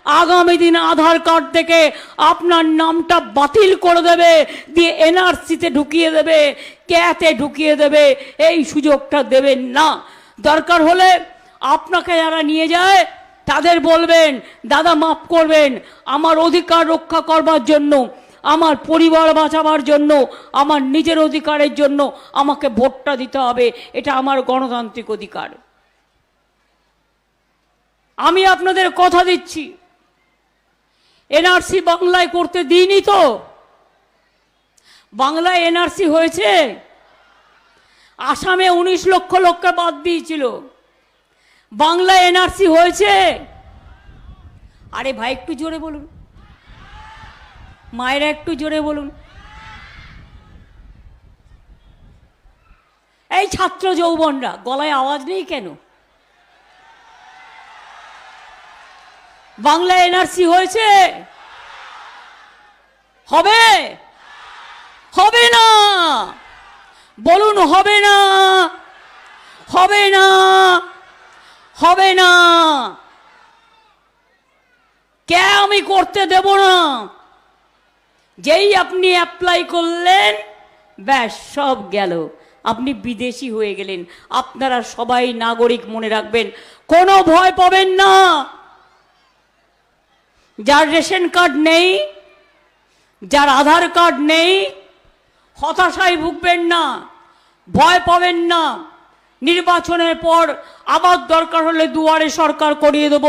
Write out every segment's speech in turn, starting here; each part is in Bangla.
আগামী দিন আধার কার্ড থেকে আপনার নামটা বাতিল করে দেবে, দিয়ে এনআরসিতে ঢুকিয়ে দেবে, ক্যাতে ঢুকিয়ে দেবে। এই সুযোগটা দেবেন না। দরকার হলে আপনাকে যারা নিয়ে যায় তাদের বলবেন, দাদা মাফ করবেন, আমার অধিকার রক্ষা করবার জন্য, আমার পরিবার বাঁচাবার জন্য, আমার নিজের অধিকারের জন্য আমাকে ভোটটা দিতে হবে। এটা আমার গণতান্ত্রিক অধিকার। আমি আপনাদের কথা দিচ্ছি, এনআরসি বাংলায় করতে দিইনি তো? বাংলায় এনআরসি হয়েছে? আসামে 19 লক্ষ লোককে বাদ দিয়েছিল। বাংলায় এনআরসি হয়েছে? আরে ভাই একটু জোরে বলুন, মায়েরা একটু জোরে বলুন। এই ছাত্র যৌবনরা, গলায় আওয়াজ নেই কেন? বাংলায় এনআরসি হয়েছে? হবে? হবে না? বলুন হবে না? হবে না? হবে না? কে আমি করতে দেব না? যেই আপনি অ্যাপ্লাই করলেন, ব্যাস সব গেল, আপনি বিদেশি হয়ে গেলেন। আপনারা সবাই নাগরিক, মনে রাখবেন, কোনো ভয় পাবেন না। যার রেশন কার্ড নেই, যার আধার কার্ড নেই, হতাশায় ভুগবেন না, ভয় পাবেন না। নির্বাচনের পর আবার দরকার হলে দুয়ারে সরকার করিয়ে দেব,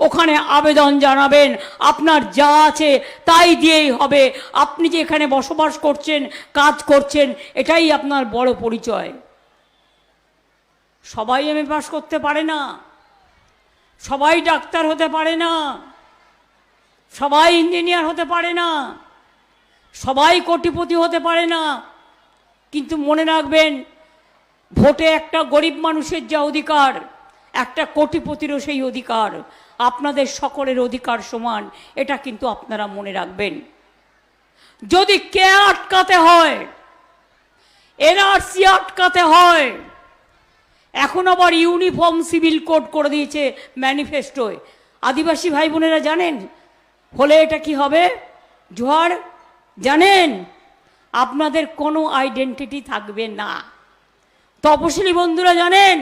ওখানে আবেদন জানাবেন, আপনার যা আছে তাই দিয়েই হবে। আপনি যে এখানে বসবাস করছেন, কাজ করছেন, এটাই আপনার বড় পরিচয়। সবাই এমএ পাস করতে পারে না, সবাই ডাক্তার হতে পারে না, সবাই ইঞ্জিনিয়ার হতে পারে না, সবাই কোটিপতি হতে পারে না। কিন্তু মনে রাখবেন, ভোটে একটা গরিব মানুষের যা অধিকার, একটা কোটিপতিরও সেই অধিকার। আপনাদের সকলের অধিকার সমান, এটা কিন্তু আপনারা মনে রাখবেন। যদি কে আটকাতে হয়, এনআরসি আটকাতে হয়, এখন আবার ইউনিফর্ম সিভিল কোড করে দিয়েছে ম্যানিফেস্টোয়। আদিবাসী ভাই বোনেরা জানেন হলে এটা কি হবে? জোহার, জানেন? আপনাদের কোনো আইডেন্টিটি থাকবে না। তপশিলি বন্ধুরা জানেন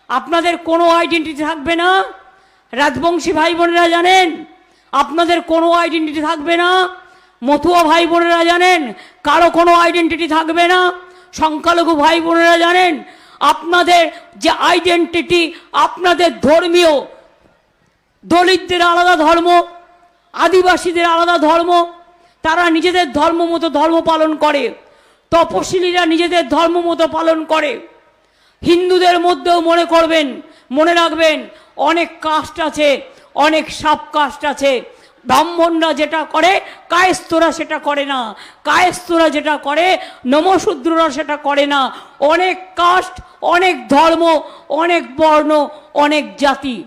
আপনাদের কোনো আইডেন্টিটি থাকবে না। রাজবংশী ভাই বোনেরা জানেন আপনাদের কোনো আইডেন্টিটি থাকবে না। মতুয়া ভাই বোনেরা জানেন কারো কোনো আইডেন্টিটি থাকবে না। সংখ্যালঘু ভাই বোনেরা জানেন আপনাদের যে আইডেন্টিটি, আপনাদের ধর্মীয়, দলিতদের আলাদা ধর্ম, আদিবাসীদের আলাদা ধর্ম, তারা নিজেদের ধর্ম মতো ধর্ম পালন করে, তপশিলীরা নিজেদের ধর্ম মতো পালন করে। হিন্দুদের মধ্যেও মনে রাখবেন অনেক কাস্ট আছে, অনেক সাব কাস্ট আছে। ব্রাহ্মণরা যেটা করে কায়স্থরা সেটা করে না, কায়স্থরা যেটা করে নমশূদ্ররা সেটা করে না। অনেক কাস্ট, অনেক ধর্ম, অনেক বর্ণ, অনেক জাতি।